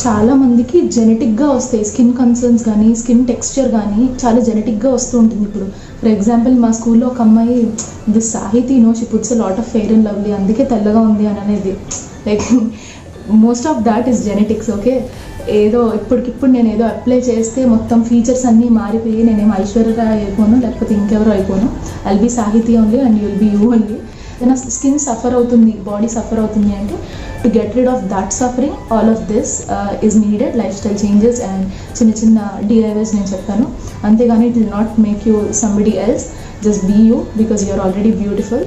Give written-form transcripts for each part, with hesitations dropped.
చాలా మందికి జెనెటిక్గా వస్తాయి స్కిన్ కన్సర్న్స్ కానీ స్కిన్ టెక్స్చర్ కానీ చాలా జెనెటిక్గా వస్తూ ఉంటుంది. ఇప్పుడు ఫర్ ఎగ్జాంపుల్ మా స్కూల్లో ఒక అమ్మాయి దిస్ సాహితీ she puts a lot of fair and lovely, అందుకే తెల్లగా ఉంది అని అనేది. Like most of that is genetics. Okay, ఏదో ఇప్పటికిప్పుడు నేను ఏదో అప్లై చేస్తే మొత్తం ఫీచర్స్ అన్నీ మారిపోయి నేనేమో ఐశ్వర్య అయిపోను, లేకపోతే ఇంకెవరో అయిపోను. I'll be Sahithi only and you will be you only. ఏదైనా స్కిన్ సఫర్ అవుతుంది, బాడీ సఫర్ అవుతుంది అంటే to get rid of that suffering all of this is needed lifestyle changes and చిన్న చిన్న డిఐవైస్ నేను చెప్పాను. అంతేగాని it will not make you somebody else, just be you because you are already beautiful.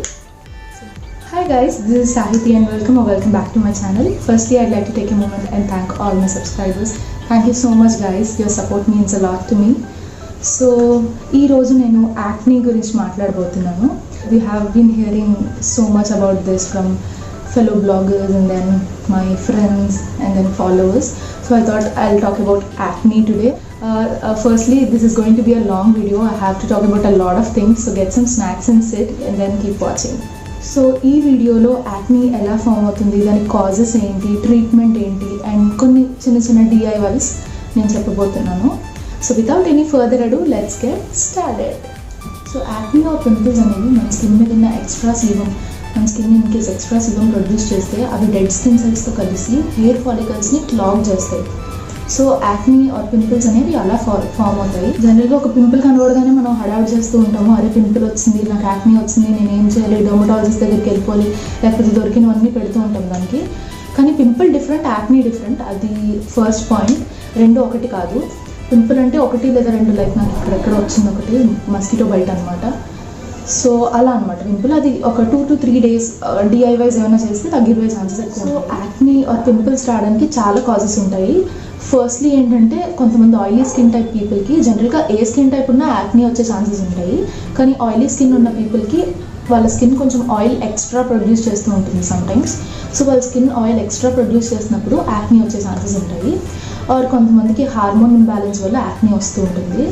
Hi guys, this is Sahiti and welcome back to my channel. Firstly, I'd like to take a moment and thank all my subscribers. Thank you so much guys, your support means a lot to me. So, ee roju nenu acne gurinchi maatladabothunnanu. We have been hearing so much about this from fellow bloggers and then my friends and then followers. So I thought I'll talk about acne today. Firstly, this is going to be a long video. I have to talk about a lot of things, so get some snacks and sit and then keep watching. So ఈ వీడియోలో acne ఎలా form అవుతుంది, దాని causes ఏంటి, treatment ఏంటి and కొన్ని చిన్న చిన్న డిఐవైస్ నేను చెప్పబోతున్నాను. So without any further ado let's get started. So acne or pimples అనేవి మన స్కిన్ మీద ఉన్న ఎక్స్ట్రా సీబమ్, మన skin in case extra sebum produce చేస్తే అవి డెడ్ స్కిన్ సెల్స్తో కలిసి హెయిర్ ఫాలికల్స్ని క్లాగ్ చేస్తాయి. సో యాక్నీ ఆర్ పింపుల్స్ అనేవి అలా ఫామ్ అవుతాయి. జనరల్గా ఒక పింపుల్ కనబడగానే మనం హడావుడి చేస్తూ ఉంటాము, అరే పింపుల్ వచ్చింది, నాకు యాక్నీ వచ్చింది, నేను ఏం చేయాలి, డర్మటాలజిస్ట్ దగ్గరికి వెళ్ళిపోవాలి, లేకపోతే దొరికినవన్నీ పెడుతూ ఉంటాం దానికి. కానీ పింపుల్ డిఫరెంట్, యాక్నీ డిఫరెంట్, అది ఫస్ట్ పాయింట్. రెండు ఒకటి కాదు. పింపుల్ అంటే ఒకటి లేదా రెండు, లైక్ నాకు ఇక్కడెక్కడ వచ్చింది ఒకటి మస్కిటో బయట అనమాట. సో అలా అనమాట పింపుల్. అది ఒక 2 to 3 days డిఐవైస్ ఏమైనా చేస్తే తగ్గిపోయే ఛాన్సెస్ ఎక్కువ. సో యాక్నీ ఆర్ పింపుల్స్ రావడానికి చాలా కాజెస్ ఉంటాయి. ఫస్ట్లీ ఏంటంటే కొంతమంది ఆయిలీ స్కిన్ టైప్ పీపుల్కి జనరల్గా ఏ స్కిన్ టైప్ ఉన్నా యాక్నీ వచ్చే ఛాన్సెస్ ఉంటాయి. కానీ ఆయిలీ స్కిన్ ఉన్న పీపుల్కి వాళ్ళ స్కిన్ కొంచెం ఆయిల్ ఎక్స్ట్రా ప్రొడ్యూస్ చేస్తూ ఉంటుంది సమ్టైమ్స్. సో వాళ్ళ స్కిన్ ఆయిల్ ఎక్స్ట్రా ప్రొడ్యూస్ చేసినప్పుడు యాక్నీ వచ్చే ఛాన్సెస్ ఉంటాయి. ఆర్ కొంతమందికి హార్మోన్ ఇంబ్యాలెన్స్ వల్ల యాక్నీ వస్తూ ఉంటుంది.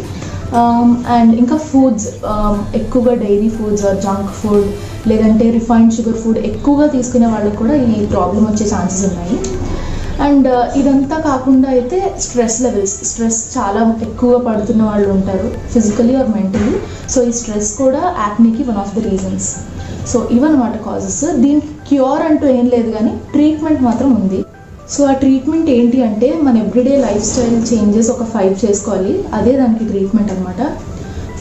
అండ్ ఇంకా ఫుడ్స్, ఎక్కువగా dairy foods or junk food లేదంటే రిఫైన్డ్ షుగర్ ఫుడ్ ఎక్కువగా తీసుకునే వాళ్ళకి కూడా ఈ ప్రాబ్లం వచ్చే ఛాన్సెస్ ఉన్నాయి. అండ్ ఇదంతా కాకుండా అయితే స్ట్రెస్ చాలా ఎక్కువగా పడుతున్న వాళ్ళు ఉంటారు, ఫిజికలీ ఆర్ మెంటలీ. సో ఈ స్ట్రెస్ కూడా యాక్నీకి one of the reasons. So ఇవన్నమాట కాజెస్. దీనికి క్యూర్ అంటూ ఏం లేదు, కానీ ట్రీట్మెంట్ మాత్రం ఉంది. సో ఆ ట్రీట్మెంట్ ఏంటి అంటే మన ఎవ్రీడే లైఫ్ స్టైల్ చేంజెస్ ఒక 5 చేసుకోవాలి, అదే దానికి ట్రీట్మెంట్ అనమాట.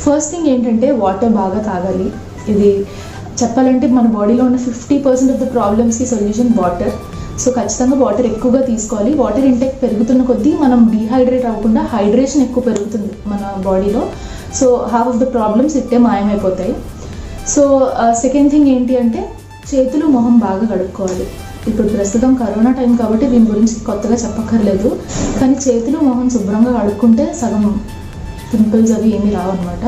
ఫస్ట్ థింగ్ ఏంటంటే వాటర్ బాగా తాగాలి. ఇది చెప్పాలంటే మన బాడీలో ఉన్న 50% ఆఫ్ ద ప్రాబ్లమ్స్కి సొల్యూషన్ వాటర్. సో ఖచ్చితంగా వాటర్ ఎక్కువగా తీసుకోవాలి. వాటర్ ఇంటేక్ పెరుగుతున్న కొద్దీ మనం డీహైడ్రేట్ అవ్వకుండా హైడ్రేషన్ ఎక్కువ పెరుగుతుంది మన బాడీలో. So half of the problems ఇట్టే మాయమైపోతాయి. సో సెకండ్ థింగ్ ఏంటి అంటే చేతులు మొహం బాగా కడుక్కోవాలి. ఇప్పుడు ప్రస్తుతం కరోనా టైం కాబట్టి దీని గురించి కొత్తగా చెప్పక్కర్లేదు, కానీ చేతులు మొహం శుభ్రంగా కడుక్కుంటే సగం పింపుల్స్ అవి ఏమీ రావన్నమాట.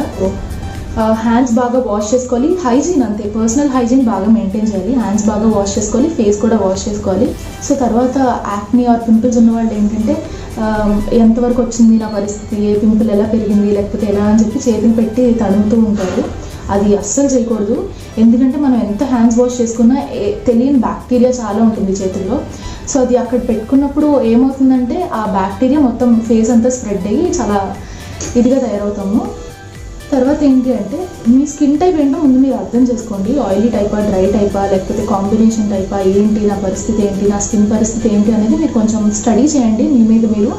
హ్యాండ్స్ బాగా వాష్ చేసుకోవాలి. హైజీన్ అంతే, పర్సనల్ హైజీన్ బాగా మెయింటైన్ చేయాలి. హ్యాండ్స్ బాగా వాష్ చేసుకోవాలి, ఫేస్ కూడా వాష్ చేసుకోవాలి. సో తర్వాత యాక్నీ ఆర్ పింపుల్స్ ఉన్న వాళ్ళు ఏంటంటే ఎంతవరకు వచ్చింది నా పరిస్థితి, ఏ పింపుల్ ఎలా పెరిగింది లేకపోతే ఎలా అని చెప్పి చేతులు పెట్టి తడుముతూ ఉంటారు. అది అస్సలు చేయకూడదు. ఎందుకంటే మనం ఎంత హ్యాండ్స్ వాష్ చేసుకున్నా తెలియని బ్యాక్టీరియా చాలా ఉంటుంది చేతుల్లో. సో అది అక్కడ పెట్టుకున్నప్పుడు ఏమవుతుందంటే ఆ బ్యాక్టీరియా మొత్తం ఫేస్ అంతా స్ప్రెడ్ అయ్యి చాలా ఇదిగా తయారవుతాము. తర్వాత ఏంటి అంటే మీ స్కిన్ టైప్ ఏంటో ముందు మీరు అర్థం చేసుకోండి. ఆయిలీ టైపా, డ్రై టైపా, లేకపోతే కాంబినేషన్ టైపా, ఏంటి నా పరిస్థితి ఏంటి, నా స్కిన్ పరిస్థితి ఏంటి అనేది మీరు కొంచెం స్టడీ చేయండి మీ మీద మీరు.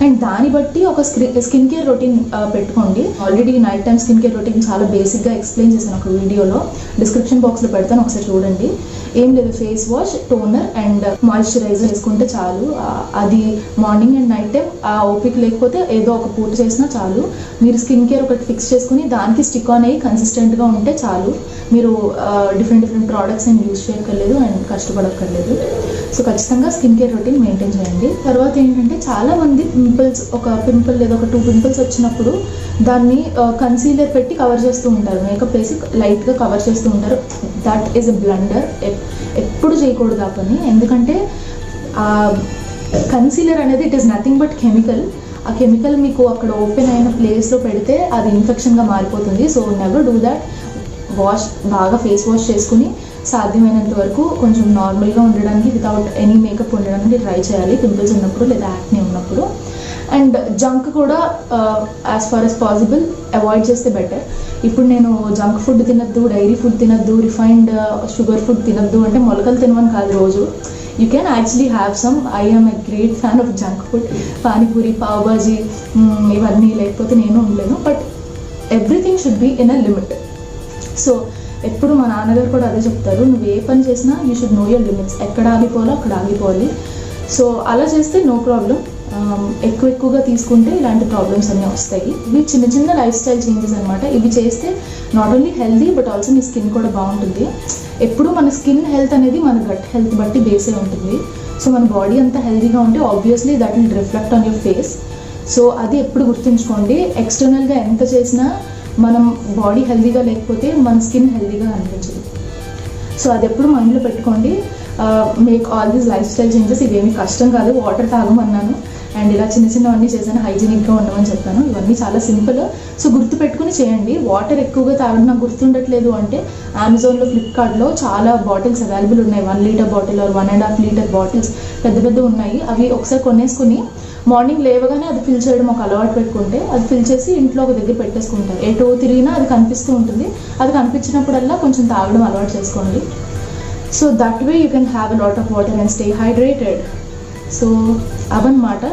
అండ్ దాన్ని బట్టి ఒక స్కిన్ కేర్ రొటీన్ పెట్టుకోండి. Already night time skin care routine చాలా బేసిక్గా ఎక్స్ప్లెయిన్ చేశాను ఒక వీడియోలో, డిస్క్రిప్షన్ బాక్స్లో పెడతాను, ఒకసారి చూడండి. ఏం లేదు, face wash, toner and moisturiser వేసుకుంటే చాలు. అది మార్నింగ్ అండ్ నైట్ టైం ఆ ఓపిక లేకపోతే ఏదో ఒక పూట చేసినా చాలు. మీరు స్కిన్ కేర్ ఒకటి ఫిక్స్ చేసుకుని దానికి స్టిక్ ఆన్ అయ్యి కన్సిస్టెంట్గా ఉంటే చాలు. మీరు డిఫరెంట్ ప్రోడక్ట్స్ ఏం యూజ్ చేయక్కర్లేదు అండ్ కష్టపడక్కర్లేదు. సో ఖచ్చితంగా స్కిన్ కేర్ రొటీన్ మెయింటైన్ చేయండి. తర్వాత ఏంటంటే చాలామంది పింపుల్స్, ఒక పింపుల్ లేదా ఒక 2 పింపుల్స్ వచ్చినప్పుడు దాన్ని కన్సీలర్ పెట్టి కవర్ చేస్తూ ఉంటారు, మేకప్ వేసి లైట్గా కవర్ చేస్తూ ఉంటారు. That is a blunder. ఎప్పుడు చేయకూడదు ఆ పని. ఎందుకంటే కన్సీలర్ అనేది it is nothing but chemical. ఆ కెమికల్ మీకు అక్కడ ఓపెన్ అయిన ప్లేస్లో పెడితే అది ఇన్ఫెక్షన్గా మారిపోతుంది. So never do that. బాగా ఫేస్ వాష్ చేసుకుని సాధ్యమైనంత వరకు కొంచెం నార్మల్గా ఉండడానికి వితౌట్ ఎనీ మేకప్ ఉండడానికి ట్రై చేయాలి పింపుల్స్ ఉన్నప్పుడు లేదా యాక్నే ఉన్నప్పుడు. అండ్ జంక్ కూడా as far as possible avoid చేస్తే బెటర్. ఇప్పుడు నేను జంక్ ఫుడ్ తినద్దు, డైరీ ఫుడ్ తినద్దు, రిఫైన్డ్ షుగర్ ఫుడ్ తినద్దు అంటే మొలకలు తినమని కాదు రోజు. You can actually have some. I am a great fan of junk food, panipuri, pav bhaji ఇవన్నీ లేకపోతే నేను ఉండలేను. But everything should be in a limit. So ఎప్పుడు మా నాన్నగారు కూడా అదే చెప్తారు, నువ్వు ఏ పని చేసినా you should know your limits. ఎక్కడ ఆగిపోవాలో అక్కడ ఆగిపోవాలి. సో అలా చేస్తే నో ప్రాబ్లం. ఎక్కువగా తీసుకుంటే ఇలాంటి ప్రాబ్లమ్స్ అన్నీ వస్తాయి. ఇవి చిన్న చిన్న లైఫ్ స్టైల్ చేంజెస్ అనమాట. ఇవి చేస్తే not only healthy but also me skin కూడా బాగుంటుంది. ఎప్పుడు మన స్కిన్ హెల్త్ అనేది మన గట్ హెల్త్ బట్టి బేసే ఉంటుంది. సో మన బాడీ అంతా హెల్తీగా ఉంటే obviously that will reflect on your face. So అది ఎప్పుడు గుర్తుంచుకోండి. ఎక్స్టర్నల్గా ఎంత చేసినా మనం బాడీ హెల్తీగా లేకపోతే మన స్కిన్ హెల్తీగా అనిపించదు. సో అది ఎప్పుడు మైండ్లో పెట్టుకోండి. Make all these life style changes. ఇవేమి కష్టం కాదు. వాటర్ తాగమన్నాను అండ్ ఇలా చిన్న చిన్నవన్నీ చేశాను. హైజీనిక్గా ఉండమని చెప్పాను. ఇవన్నీ చాలా సింపుల్. సో గుర్తు పెట్టుకుని చేయండి. వాటర్ ఎక్కువగా తాగడం నాకు గుర్తుండట్లేదు అంటే అమెజాన్లో, ఫ్లిప్కార్ట్లో చాలా బాటిల్స్ అవైలబుల్ ఉన్నాయి. 1 litre bottle or 1.5 litre bottles పెద్ద ఉన్నాయి. అవి ఒకసారి కొనేసుకుని మార్నింగ్ లేవగానే అది ఫిల్ చేయడం ఒక అలవాటు పెట్టుకుంటే అది ఫిల్ చేసి ఇంట్లో ఒక దగ్గర పెట్టేసుకుంటారు. ఎటో తిరిగినా అది కనిపిస్తూ ఉంటుంది. అది కనిపించినప్పుడల్లా కొంచెం తాగడం అలవాటు చేసుకోండి. So that way you can have a lot of water and stay hydrated. So అవన్నమాట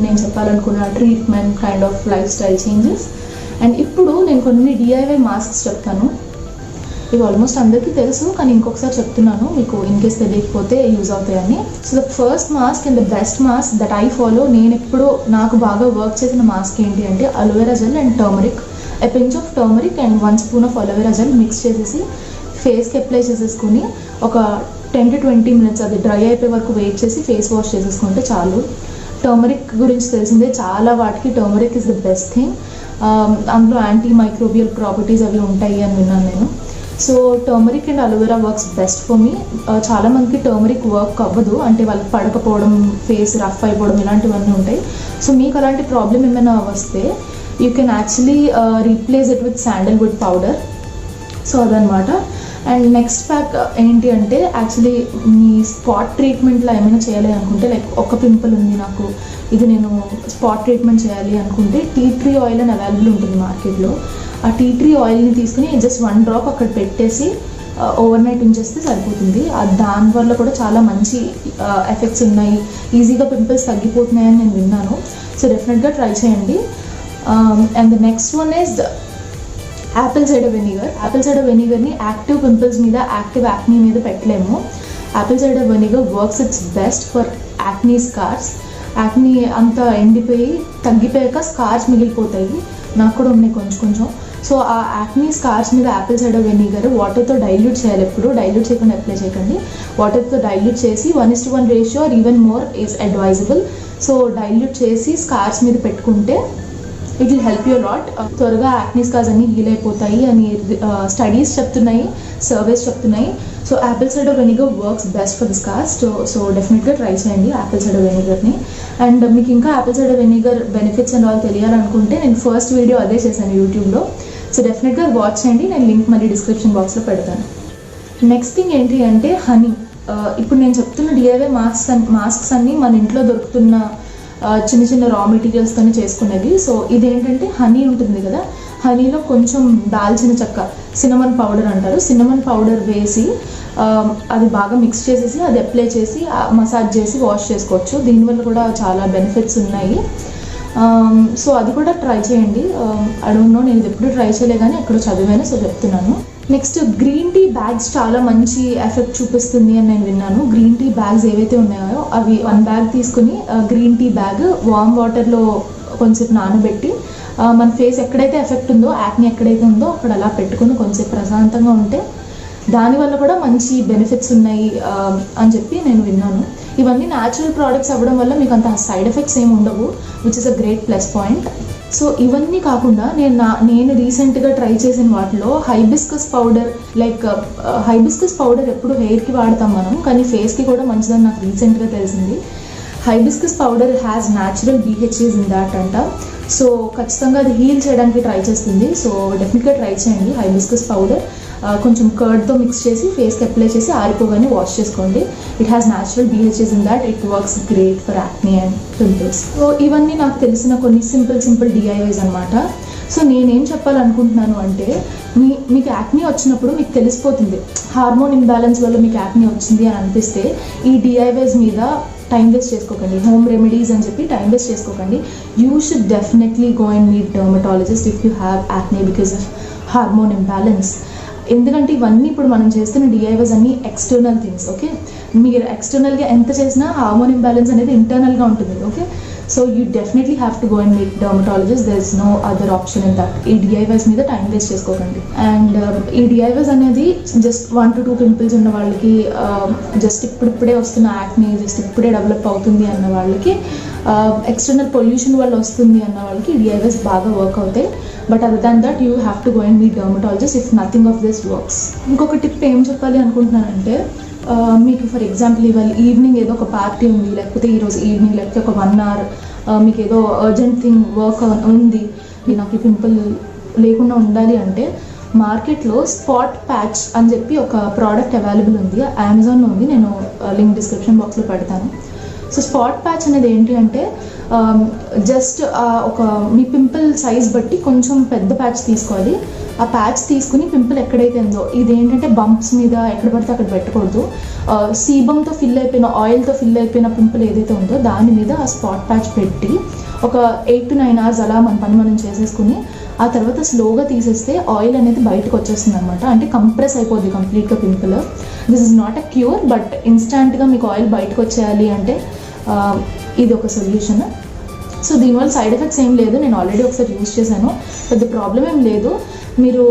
నేను చెప్పాలనుకున్న treatment kind of lifestyle changes. And ఇప్పుడు నేను కొన్ని DIY మాస్క్స్ చెప్తాను. ఇవి ఆల్మోస్ట్ అందరికీ తెలుసు కానీ ఇంకొకసారి చెప్తున్నాను, మీకు ఇన్ కేస్ తెలియకపోతే యూజ్ అవుతాయని. So the first mask and the best mask that I follow, నేను ఎప్పుడు నాకు బాగా వర్క్ చేసిన మాస్క్ ఏంటి అంటే aloe vera gel and turmeric. A pinch of turmeric and 1 spoon of aloe vera gel mix చేసేసి ఫేస్కి అప్లై చేసేసుకుని ఒక 10 to 20 minutes అది డ్రై అయిపోయే వరకు వెయిట్ చేసి ఫేస్ వాష్ చేసేసుకుంటే చాలు. టర్మరిక్ గురించి తెలిసిందే, చాలా వాటికి turmeric is the best thing. అందులో యాంటీ మైక్రోబియల్ ప్రాపర్టీస్ అవి ఉంటాయి అని విన్నాను నేను. So turmeric and aloe vera works best for me. చాలామందికి టర్మరిక్ వర్క్ అవ్వదు, అంటే వాళ్ళకి పడకపోవడం, ఫేస్ రఫ్ అయిపోవడం ఇలాంటివన్నీ ఉంటాయి. సో మీకు అలాంటి ప్రాబ్లం ఏమైనా వస్తే you can actually replace it with sandalwood powder. So అదనమాట. అండ్ నెక్స్ట్ ప్యాక్ ఏంటి అంటే యాక్చువల్లీ మీ స్పాట్ ట్రీట్మెంట్లో ఏమైనా చేయాలి అనుకుంటే, లైక్ ఒక పింపుల్ ఉంది నాకు, ఇది నేను స్పాట్ ట్రీట్మెంట్ చేయాలి అనుకుంటే టీ ట్రీ ఆయిల్ అని అవైలబుల్ ఉంటుంది మార్కెట్లో. ఆ టీ ట్రీ ఆయిల్ని తీసుకుని జస్ట్ 1 డ్రాప్ అక్కడ పెట్టేసి ఓవర్ నైట్ ఉంచేస్తే సరిపోతుంది. దానివల్ల కూడా చాలా మంచి ఎఫెక్ట్స్ ఉన్నాయి. ఈజీగా పింపుల్స్ తగ్గిపోతున్నాయని నేను విన్నాను. సో డెఫినెట్గా ట్రై చేయండి. And the next one is apple cider vinegar. Apple cider వెనిగర్ని యాక్టివ్ పింపుల్స్ మీద, యాక్టివ్ యాక్నీ మీద పెట్టలేము. Apple cider vinegar works its best for acne scars. Acne అంతా ఎండిపోయి తగ్గిపోయాక స్కార్స్ మిగిలిపోతాయి. నాకు కూడా ఉన్నాయి కొంచెం. సో ఆ యాక్నీ స్కార్స్ మీద యాపిల్ సైడర్ వెనిగర్ వాటర్తో డైల్యూట్ చేయాలి. ఎప్పుడు డైల్యూట్ చేయకుండా అప్లై చేయకండి. వాటర్తో డైల్యూట్ చేసి 1:1 ratio or even more is advisable. So dilute చేసి స్కార్స్ మీద పెట్టుకుంటే it will help you lot. త్వరగా యాక్నీ స్కార్స్ అన్నీ హీల్ అయిపోతాయి అని స్టడీస్ చెప్తున్నాయి, సర్వేస్ చెప్తున్నాయి. So apple cider vinegar works best for the scars. So డెఫినెట్గా ట్రై చేయండి యాపిల్ సైడర్ వెనిగర్ని. అండ్ మీకు ఇంకా apple cider vinegar benefits and all తెలియాలనుకుంటే నేను ఫస్ట్ వీడియో అదే చేశాను యూట్యూబ్లో. సో డెఫినెట్గా వాచ్ చేయండి. నేను లింక్ మళ్ళీ డిస్క్రిప్షన్ బాక్స్లో పెడతాను. నెక్స్ట్ థింగ్ ఏంటి అంటే హనీ. ఇప్పుడు నేను చెప్తున్న DIY మాస్క్స్ అన్నీ మన ఇంట్లో దొరుకుతున్న చిన్న చిన్న రా మెటీరియల్స్తోనే చేసుకునేది. సో ఇదేంటంటే హనీ ఉంటుంది కదా, హనీలో కొంచెం దాల్చిన చెక్క, సినమన్ పౌడర్ అంటారు, సినమన్ పౌడర్ వేసి అది బాగా మిక్స్ చేసేసి అది అప్లై చేసి మసాజ్ చేసి వాష్ చేసుకోవచ్చు. దీనివల్ల కూడా చాలా బెనిఫిట్స్ ఉన్నాయి. సో అది కూడా ట్రై చేయండి. ఐ డోంట్ నో, నేను ఎప్పుడు ట్రై చేయలే కానీ ఎక్కడో చదివాను, సో చెప్తున్నాను. నెక్స్ట్ గ్రీన్ టీ బ్యాగ్స్ చాలా మంచి ఎఫెక్ట్ చూపిస్తుంది అని నేను విన్నాను. గ్రీన్ టీ బ్యాగ్స్ ఏవైతే ఉన్నాయో అవి 1 బ్యాగ్ తీసుకుని గ్రీన్ టీ బ్యాగ్ వామ్ వాటర్లో కొంచెంసేపు నానబెట్టి మన ఫేస్ ఎక్కడైతే ఎఫెక్ట్ ఉందో, యాక్ని ఎక్కడైతే ఉందో అక్కడ అలా పెట్టుకుని కొంచెంసేపు ప్రశాంతంగా ఉంటే దానివల్ల కూడా మంచి బెనిఫిట్స్ ఉన్నాయి అని చెప్పి నేను విన్నాను. ఇవన్నీ న్యాచురల్ ప్రోడక్ట్స్ అవ్వడం వల్ల మీకు అంత సైడ్ ఎఫెక్ట్స్ ఏమి ఉండవు, which is a great plus point. So ఇవన్నీ కాకుండా నేను రీసెంట్గా ట్రై చేసిన వాటిలో hibiscus powder, like hibiscus powder ఎప్పుడు హెయిర్కి వాడతాం మనం, కానీ ఫేస్కి కూడా మంచిదని నాకు రీసెంట్గా తెలిసింది. Hibiscus powder has natural BHAs in that అంట. సో ఖచ్చితంగా అది హీల్ చేయడానికి ట్రై చేస్తుంది. సో డెఫినెట్గా ట్రై చేయండి హైబిస్కస్ పౌడర్. కొంచెం కర్డ్తో మిక్స్ చేసి ఫేస్కి అప్లై చేసి ఆరిపోగానే వాష్ చేసుకోండి. It has natural BHAs in that. It works great for acne and pimples. So ఇవన్నీ నాకు తెలిసిన కొన్ని సింపుల్ DIYs అనమాట. సో నేనేం చెప్పాలనుకుంటున్నాను అంటే మీకు యాక్నీ వచ్చినప్పుడు మీకు తెలిసిపోతుంది, హార్మోన్ ఇంబ్యాలెన్స్ వల్ల మీకు యాక్నీ వచ్చింది అని అనిపిస్తే ఈ DIYs మీద టైం వేస్ట్ చేసుకోకండి. హోమ్ రెమెడీస్ అని చెప్పి టైం వేస్ట్ చేసుకోకండి. You should definitely go and meet dermatologist if you have acne because of hormone imbalance. ఎందుకంటే ఇవన్నీ ఇప్పుడు మనం చేస్తున్న DIYs అన్నీ ఎక్స్టర్నల్ థింగ్స్. ఓకే, మీరు ఎక్స్టర్నల్గా ఎంత చేసినా హార్మోన్ ఇంబ్యాలెన్స్ అనేది ఇంటర్నల్గా ఉంటుంది. Okay, so you definitely have to go and meet dermatologist. There is no other option in that. ఈ DIYs మీద టైం వేస్ట్ చేసుకోకండి. అండ్ ఈ DIYs అనేది జస్ట్ 1 to 2 పింపుల్స్ ఉన్న వాళ్ళకి, జస్ట్ ఇప్పుడిప్పుడే వస్తున్న యాక్నీ జస్ట్ ఇప్పుడే డెవలప్ అవుతుంది అన్న వాళ్ళకి, ఎక్స్టర్నల్ పొల్యూషన్ వల్ల వస్తుంది అన్న వాళ్ళకి DIYs బాగా వర్క్ అవుతాయి. But other than that you have to go and meet dermatologist if nothing of this works. ఇంకొక టిప్ ఏం చెప్పాలి అనుకుంటున్నానంటే, మీకు ఫర్ ఎగ్జాంపుల్ ఇవాళ ఈవినింగ్ ఏదో ఒక పార్టీ ఉంది, లేకపోతే ఈరోజు ఈవినింగ్ లేకపోతే ఒక 1 hour మీకు ఏదో అర్జెంట్ థింగ్ వర్క్ ఉంది, నాకు ఈ పింపుల్ లేకుండా ఉండాలి అంటే మార్కెట్లో స్పాట్ ప్యాచ్ అని చెప్పి ఒక ప్రోడక్ట్ అవైలబుల్ ఉంది. అమెజాన్లో ఉంది, నేను లింక్ డిస్క్రిప్షన్ బాక్స్లో పెడతాను. సో స్పాట్ ప్యాచ్ అనేది ఏంటి అంటే జస్ట్ ఒక మీ పింపుల్ సైజ్ బట్టి కొంచెం పెద్ద ప్యాచ్ తీసుకోవాలి. ఆ ప్యాచ్ తీసుకుని పింపుల్ ఎక్కడైతే ఉందో, ఇదేంటంటే బంప్స్ మీద ఎక్కడ పడితే అక్కడ పెట్టకూడదు. సీబంతో ఫిల్ అయిపోయిన, ఆయిల్తో ఫిల్ అయిపోయిన పింపుల్ ఏదైతే ఉందో దాని మీద ఆ స్పాట్ ప్యాచ్ పెట్టి ఒక 8 to 9 hours అలా మన పని మనం చేసేసుకుని ఆ తర్వాత స్లోగా తీసేస్తే ఆయిల్ అనేది బయటకు వచ్చేస్తుంది అనమాట. అంటే కంప్రెస్ అయిపోద్ది కంప్లీట్గా pimple. This is not a cure, but ఇన్స్టాంట్గా మీకు ఆయిల్ బయటకు వచ్చేయాలి అంటే ఇది ఒక సొల్యూషన్. సో దీనివల్ల సైడ్ ఎఫెక్ట్స్ ఏం లేదు. నేను ఆల్రెడీ ఒకసారి యూజ్ చేశాను, పెద్ద ప్రాబ్లం ఏం లేదు. మీరు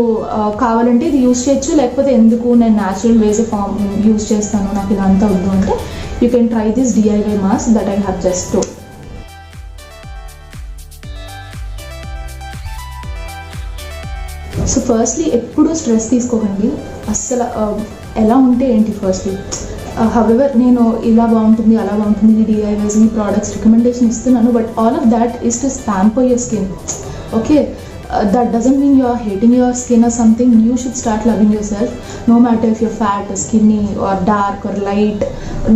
కావాలంటే ఇది యూజ్ చేయొచ్చు, లేకపోతే ఎందుకు నేను న్యాచురల్ వేస్ ఫామ్ యూజ్ చేస్తాను, నాకు ఇదంతా వద్దు అంటే you can try this DIY mask that I have just told. So firstly ఎప్పుడూ స్ట్రెస్ తీసుకోకండి అస్సలు. ఎలా ఉంటే ఏంటి ఫస్ట్లీ. హవెవర్ నేను ఇలా బాగుంటుంది అలా బాగుంటుంది ఈ DIYs ఈ ప్రోడక్ట్స్ రికమెండేషన్ ఇస్తున్నాను, but all of that is to pamper your skin. Okay, that doesn't mean you are hating your skin or something. You should start loving yourself, no matter if you're fat or skinny or dark or light,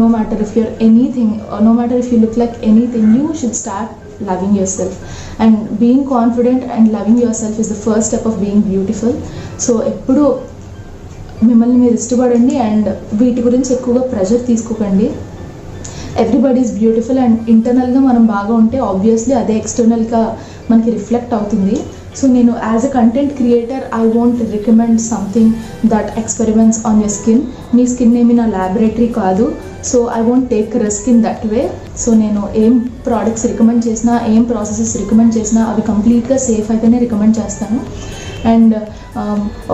no matter if you're anything, or no matter if you look like anything. You should start loving yourself, and being confident and loving yourself is the first step of being beautiful. So ఎప్పుడు మిమ్మల్ని మీరు ఇష్టపడండి and వీటి గురించి ఎక్కువగా pressure తీసుకోకండి. Everybody is beautiful and ఇంటర్నల్గా మనం బాగా ఉంటే ఆబ్వియస్లీ అదే ఎక్స్టర్నల్గా మనకి రిఫ్లెక్ట్ అవుతుంది. సో నేను as a content creator I want recommend something that experiments on your skin. Me skin ఏమి నా ల్యాబొరేటరీ కాదు, so I want take risk in that way. So నేను ఏం ప్రోడక్ట్స్ రికమెండ్ చేసినా, ఏం ప్రాసెసెస్ రికమెండ్ చేసినా అవి కంప్లీట్గా సేఫ్ అయితేనే రికమెండ్ చేస్తాను. అండ్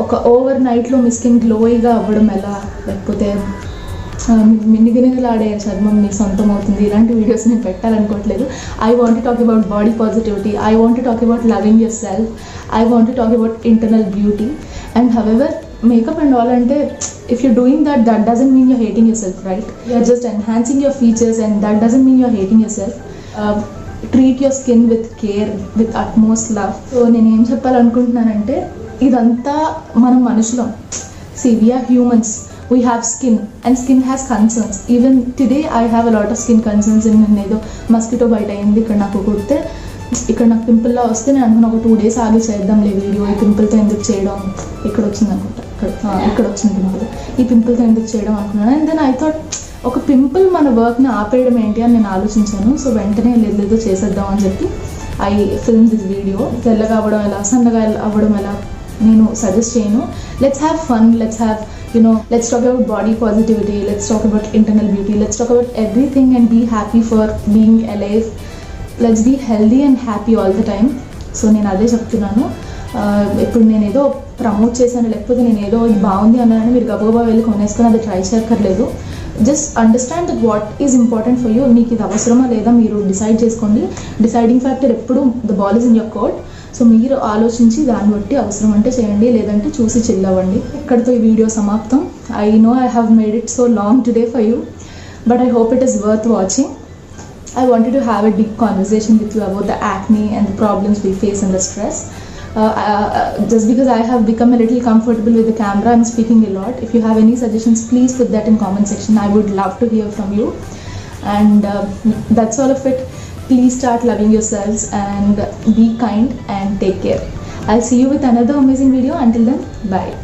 ఒక ఓవర్ నైట్లో మీ స్కిన్ గ్లోయిగా అవ్వడం ఎలా, లేకపోతే నిగనిగలాడే చర్మం మీ సొంతం అవుతుంది, ఇలాంటి వీడియోస్ నేను పెట్టాలనుకోవట్లేదు. I want to talk about body positivity, I want to talk about loving yourself, I want to talk about internal beauty. And however makeup and all అంటే if you're doing that, that doesn't mean you're hating yourself, right? You're just enhancing your features and that doesn't mean you're hating yourself. Treat your skin with care, with utmost love. So నేను ఏం చెప్పాలనుకుంటున్నానంటే ఇదంతా మనం మనుషులం. See, we are humans. We have skin and skin has concerns. Even today I have a lot of skin concerns. నేను ఏదో mosquito bite అయింది, ఇక్కడ నాకు కుడితే ఇక్కడ నాకు పింపుల్లా వస్తే నేను అనుకున్న ఒక 2 days ఆగి చేద్దాంలే వీడియో. ఈ పింపుల్తో ఎందుకు చేయడం, ఇక్కడ వచ్చింది అనుకుంటా, ఇక్కడ వచ్చింది పింపుల్, ఈ పింపుల్తో ఎందుకు చేయడం అనుకున్నాను. అండ్ దెన్ ఐ థాట్ ఒక పింపుల్ మన వర్క్ని ఆపేయడం ఏంటి అని నేను ఆలోచించాను. సో వెంటనే లేదు చేసేద్దాం అని చెప్పి ఐ ఫిల్మ్ దిస్ వీడియో. తెల్లగా అవ్వడం ఎలా, సన్నగా అవ్వడం ఎలా నేను సజెస్ట్ చేయను. Let's have fun, let's have let's talk about body positivity, let's talk about internal beauty, let's talk about everything and be happy for being alive. Let's be healthy and happy all the time. So నేను అదే చెప్తున్నాను. ఇప్పుడు నేను ఏదో promote చేశాను, లేకపోతే నేను ఏదో ఇది బాగుంది అన్నాను మీరు గబగబా వెళ్ళి కొనేసుకొని అది ట్రై చేయక్కర్లేదు. Just understand that what is important for you. మీకు ఇది అవసరమా లేదా మీరు డిసైడ్ చేసుకోండి. డిసైడింగ్ ఫ్యాక్టర్ ఎప్పుడు the ball is in your court. So మీరు ఆలోచించి దాన్ని బట్టి అవసరం అంటే చేయండి, లేదంటే చూసి చిల్ అవ్వండి. ఇక్కడితో ఈ వీడియో సమాప్తం. I know I have made it so long today for you, but I hope it is worth watching. I wanted to have a deep conversation with you about the acne and the problems we face and the stress. Just because I have become a little comfortable with the camera, I'm speaking a lot. If you have any suggestions, please put that in comment section. I would love to hear from you. And that's all of it. Please start loving yourselves and be kind and take care. I'll see you with another amazing video. Until then, bye.